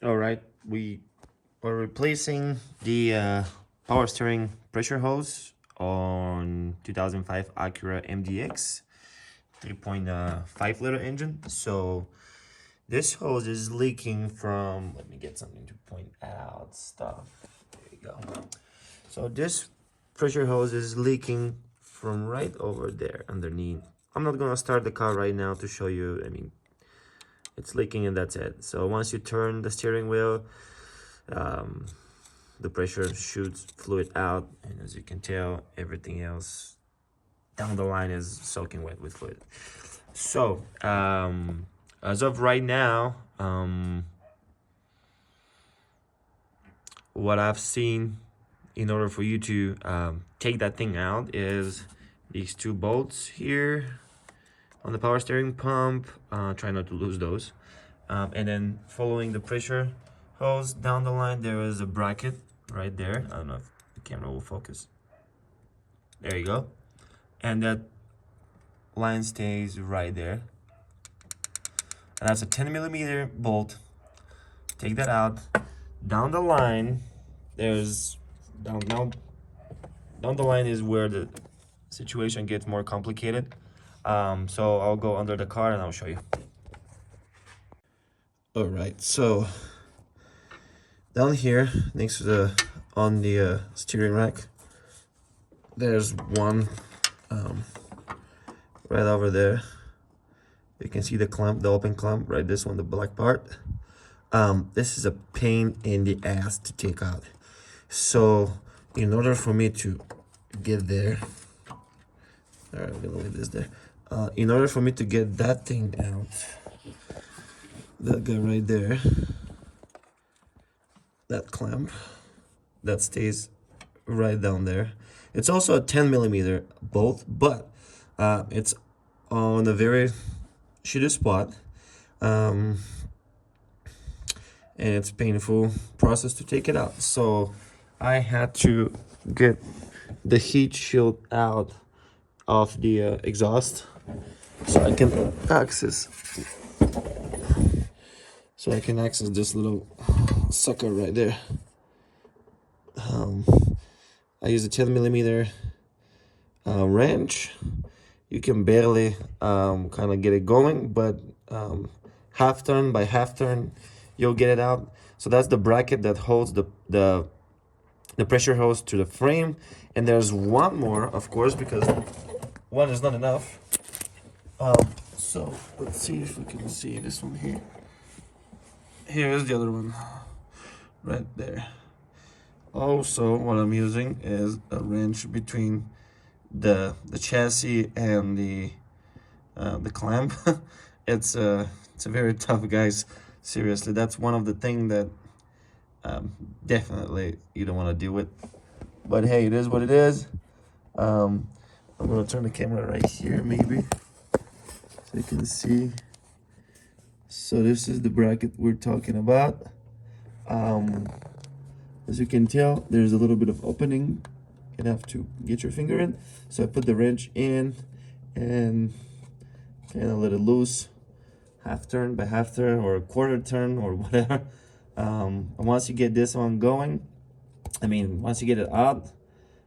All right, we are replacing the power steering pressure hose on 2005 Acura MDX 3.5 liter engine. So this hose is leaking from, let me get something to point out stuff. There you go. So this pressure hose is leaking from right over there underneath. I'm not gonna start the car right now to show you. I mean, it's leaking and that's it. So once you turn the steering wheel, um, the pressure shoots fluid out, and as you can tell, everything else down the line is soaking wet with fluid. So as of right now, what I've seen in order for you to take that thing out is these two bolts here on the power steering pump. Try not to lose those. And then following the pressure hose down the line, there is a bracket right there. I don't know if the camera will focus. There you go. And that line stays right there. And that's a 10mm bolt. Take that out. Down the line, there's down the line is where the situation gets more complicated. So I'll go under the car and I'll show you. All right, so down here next to the on the steering rack, there's one right over there. You can see the clamp, the open clamp, right? This one, the black part. This is a pain in the ass to take out. So in order for me to get there, all right, I'm gonna leave this there. In order for me to get that thing out, that guy right there, that clamp, that stays right down there. It's also a 10mm bolt, but it's on a very shitty spot. And it's a painful process to take it out. So I had to get the heat shield out of the exhaust so I can access this little sucker right there. I use a 10mm wrench. You can barely kind of get it going, but half turn by half turn, you'll get it out. So that's the bracket that holds the pressure hose to the frame. And there's one more, of course, because one is not enough. So let's see if we can see this one here. Here is the other one, right there. Also, what I'm using is a wrench between the chassis and the clamp. It's a very tough, guys. Seriously, that's one of the things that definitely you don't want to deal with. But hey, it is what it is. I'm gonna turn the camera right here, maybe, so you can see. So this is the bracket we're talking about. As you can tell, there's a little bit of opening. You have to get your finger in. So I put the wrench in and kind of let it loose, half turn by half turn or a quarter turn or whatever. And once you get this one going, I mean, once you get it out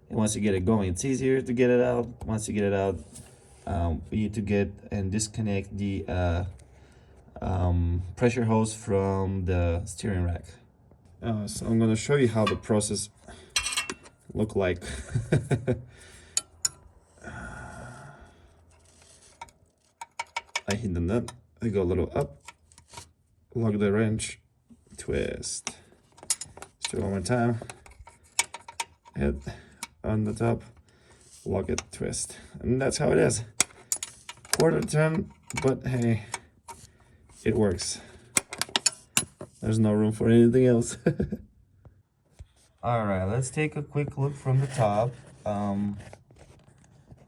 and once you get it going, it's easier to get it out. Once you get it out, we need to get and disconnect the pressure hose from the steering rack. So I'm going to show you how the process look like. I hit the nut, I go a little up, lock the wrench, twist. Let's do it one more time. Hit on the top, lock it, twist. And that's how it is. Quarter turn, but hey, it works. There's no room for anything else. All right, let's take a quick look from the top.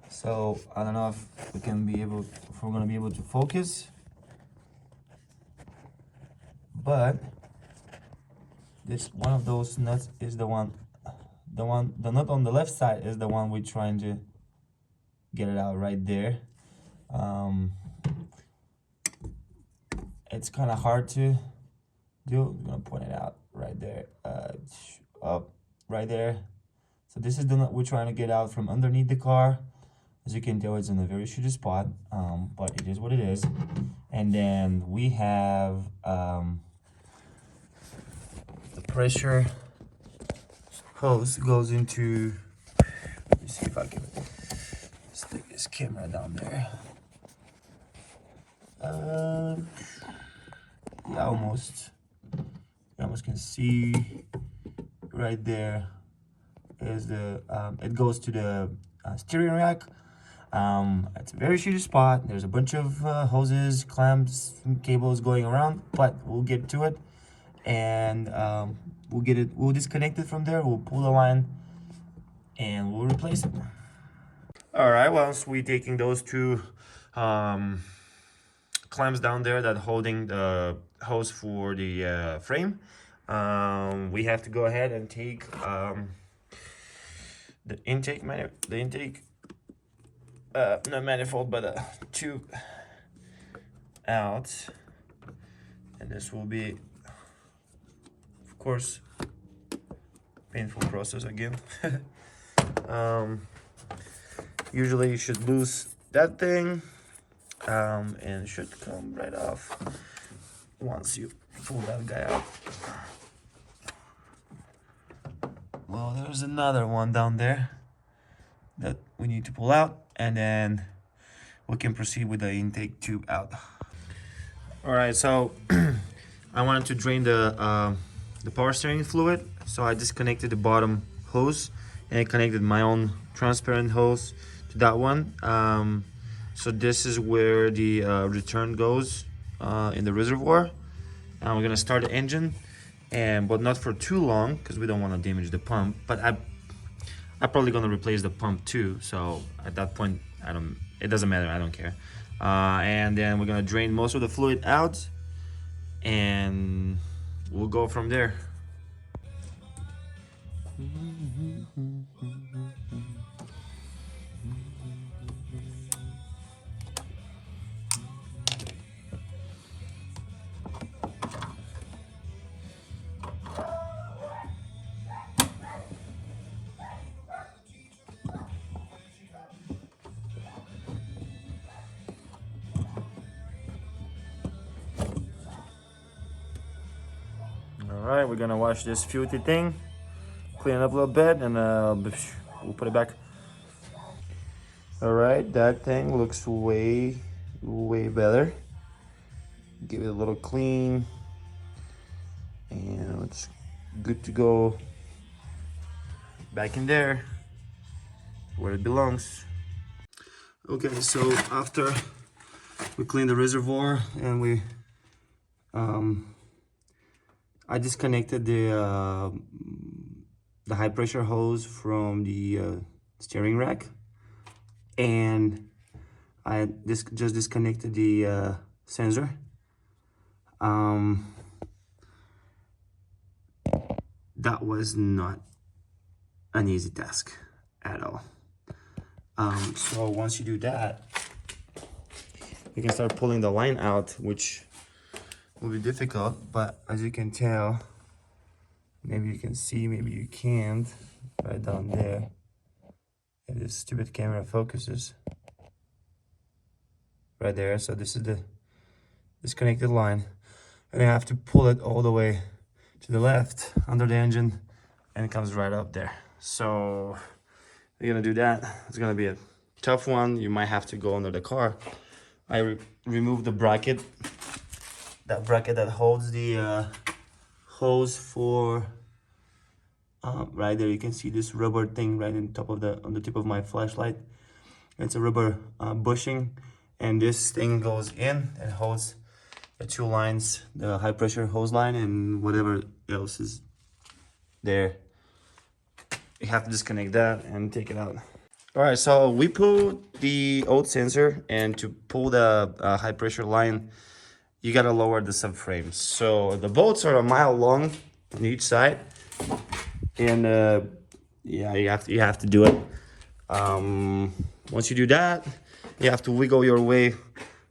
So I don't know if we're gonna be able to focus, but this one of those nuts is the nut on the left side is the one we're trying to get it out right there. It's kind of hard to do. I'm gonna point it out right there, up right there. So this is the nut we're trying to get out from underneath the car. As you can tell, it's in a very shitty spot, but it is what it is. And then we have the pressure hose goes into, let me see if I can stick this camera down there. Yeah, almost. You almost can see right there is the, it goes to the steering rack. It's a very shitty spot. There's a bunch of hoses, clamps, and cables going around, but we'll get to it. And we'll disconnect it from there, we'll pull the line, and we'll replace it. All right, once we taking those two clamps down there that holding the hose for the frame, we have to go ahead and take the intake not manifold, but a tube out, and this will be, of course, painful process again. Usually you should lose that thing, and it should come right off once you pull that guy out. Well, there's another one down there that we need to pull out, and then we can proceed with the intake tube out. All right, so I wanted to drain the power steering fluid, so I disconnected the bottom hose and I connected my own transparent hose to that one. So this is where the return goes in the reservoir. And we're gonna start the engine, but not for too long because we don't want to damage the pump. But I'm probably gonna replace the pump too. So at that point, it doesn't matter. I don't care. And then we're gonna drain most of the fluid out, and we'll go from there. All right, we're gonna wash this filthy thing, clean it up a little bit, and we'll put it back. All right, that thing looks way better. Give it a little clean, and it's good to go back in there where it belongs. Okay, so after we clean the reservoir and we I disconnected the high pressure hose from the steering rack, and I just disconnected the sensor. That was not an easy task at all. So once you do that, you can start pulling the line out, which will be difficult, but as you can tell, maybe you can see, maybe you can't, right down there. And this stupid camera focuses right there. So this is the disconnected line, and I have to pull it all the way to the left under the engine, and it comes right up there. So you're gonna do that. It's gonna be a tough one. You might have to go under the car. I removed the bracket, that bracket that holds the hose for right there. You can see this rubber thing right on top of on the tip of my flashlight. It's a rubber bushing, and this thing goes in and holds the two lines, the high pressure hose line and whatever else is there. You have to disconnect that and take it out. All right, so we pulled the old sensor, and to pull the high pressure line, you gotta lower the subframe. So the bolts are a mile long on each side, and yeah, you have to do it. Once you do that, you have to wiggle your way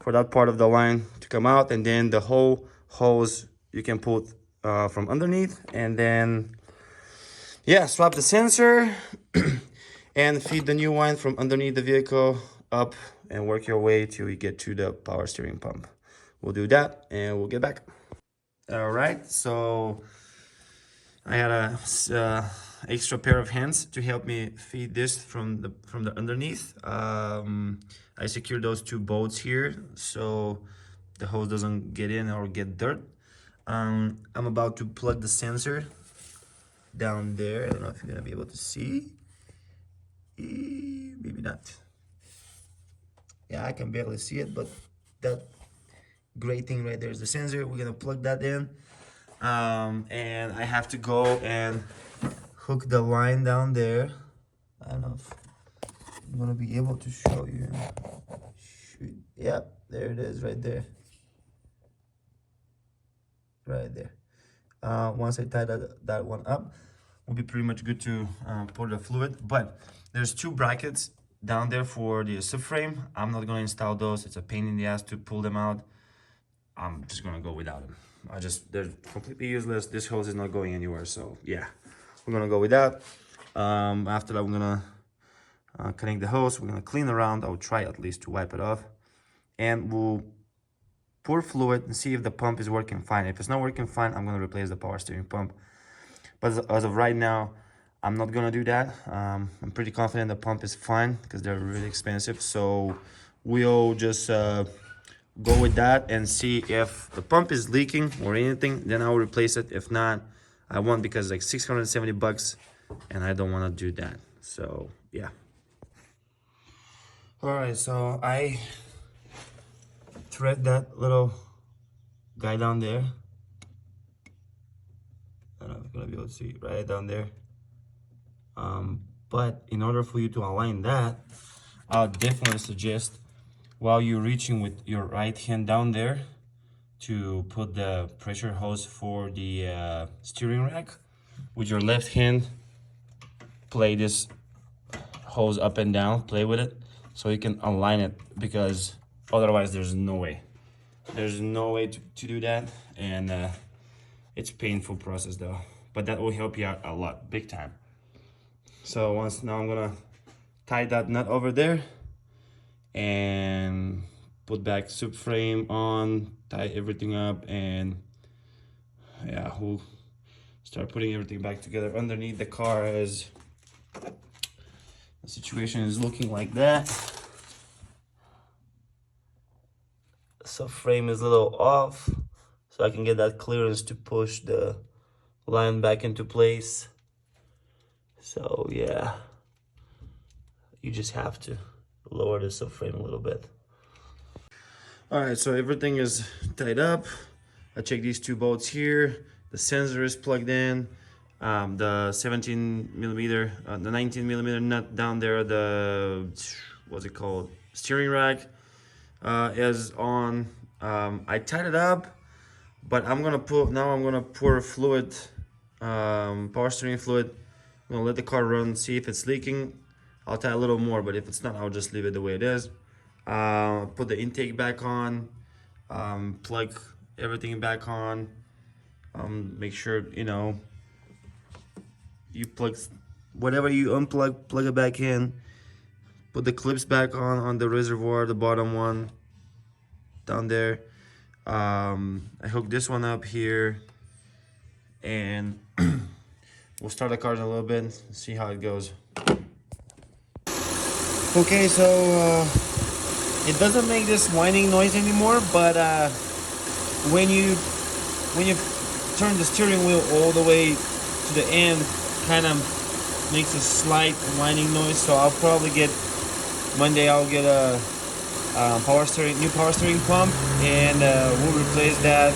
for that part of the line to come out, and then the whole hose you can pull from underneath, and then yeah, swap the sensor and feed the new one from underneath the vehicle up and work your way till you get to the power steering pump. We'll do that and we'll get back. All right, so I had a extra pair of hands to help me feed this from the underneath. I secured those two bolts here so the hose doesn't get in or get dirt. I'm about to plug the sensor down there. I don't know if you're gonna be able to see. Maybe not. Yeah, I can barely see it, but that gray thing right there is the sensor. We're gonna plug that in. And I have to go and hook the line down there. I don't know if I'm gonna be able to show you. Shoot. Yep, there it is right there. Right there. Once I tie that one up, we'll be pretty much good to pour the fluid. But there's two brackets down there for the subframe. I'm not gonna install those. It's a pain in the ass to pull them out. I'm just gonna go without them. They're completely useless. This hose is not going anywhere, so yeah, we're gonna go with that. After that, we're gonna connect the hose. We're gonna clean around. I'll try at least to wipe it off, and we'll pour fluid and see if the pump is working fine. If it's not working fine, I'm gonna replace the power steering pump. But as of right now, I'm not gonna do that. I'm pretty confident the pump is fine because they're really expensive. So we'll just go with that and see if the pump is leaking or anything. Then I'll replace it. If not, I won't, because it's like 670 bucks and I don't want to do that. So yeah. All right, so I thread that little guy down there. I don't know if you're gonna be able to see right down there. But in order for you to align that, I'll definitely suggest, while you're reaching with your right hand down there, to put the pressure hose for the steering rack. With your left hand, play this hose up and down, play with it, so you can align it, because otherwise there's no way. There's no way to do that, and it's a painful process though. But that will help you out a lot, big time. So now I'm gonna tie that nut over there and put back subframe on, tie everything up, and yeah, we'll start putting everything back together underneath the car. As the situation is looking like that. Subframe is a little off, so I can get that clearance to push the line back into place. So yeah, you just have to lower the subframe a little bit. All right, so everything is tied up. I check these two bolts here. The sensor is plugged in. The 17 millimeter, the 19 millimeter nut down there, the, what's it called, steering rack, is on. I tied it up, but I'm gonna pour fluid, power steering fluid. I'm gonna let the car run, see if it's leaking. I'll tie a little more, but if it's not, I'll just leave it the way it is. Put the intake back on, plug everything back on. Make sure, you plug whatever you unplug, plug it back in. Put the clips back on the reservoir, the bottom one down there. I hook this one up here, and we'll start the car in a little bit and see how it goes. Okay, so it doesn't make this whining noise anymore, but when you turn the steering wheel all the way to the end, kind of makes a slight whining noise. So I'll probably get Monday. I'll get a new power steering pump, and we'll replace that.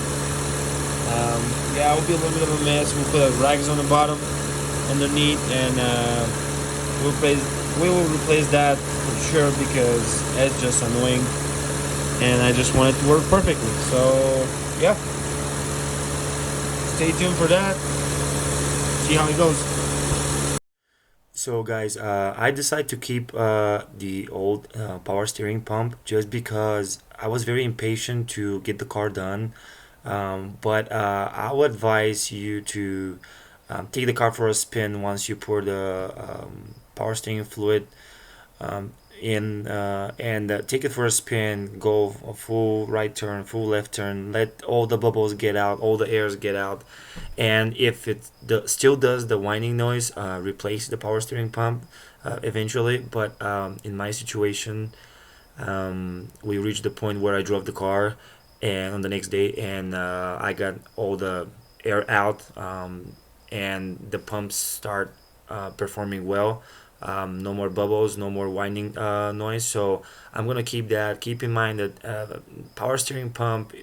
Yeah, it will be a little bit of a mess. We'll put rags on the bottom, underneath, and we will replace that for sure, because it's just annoying, and I just want it to work perfectly. So yeah, stay tuned for that. See how it goes. So guys, I decided to keep the old power steering pump just because I was very impatient to get the car done. But I would advise you to take the car for a spin once you pour the power steering fluid um, in and take it for a spin. Go a full right turn, full left turn. Let all the bubbles get out, all the airs get out. And if it still does the whining noise, replace the power steering pump eventually. But in my situation, we reached the point where I drove the car, and on the next day, and I got all the air out, and the pumps start performing well. No more bubbles, no more whining noise. So I'm gonna keep that. Keep in mind that power steering pump,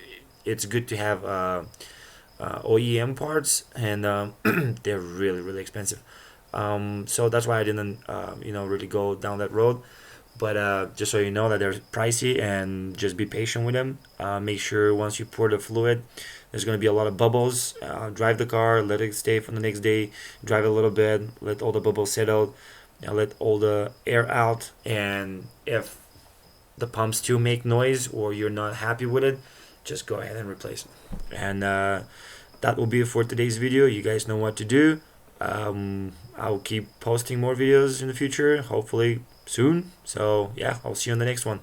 it's good to have OEM parts, and they're really expensive. So that's why I didn't, really go down that road. But just so you know that they're pricey, and just be patient with them. Make sure once you pour the fluid, there's going to be a lot of bubbles. Drive the car, let it stay for the next day. Drive a little bit, let all the bubbles settle, and let all the air out. And if the pumps still make noise or you're not happy with it, just go ahead and replace it. And that will be it for today's video. You guys know what to do. I'll keep posting more videos in the future, hopefully soon. So yeah, I'll see you on the next one.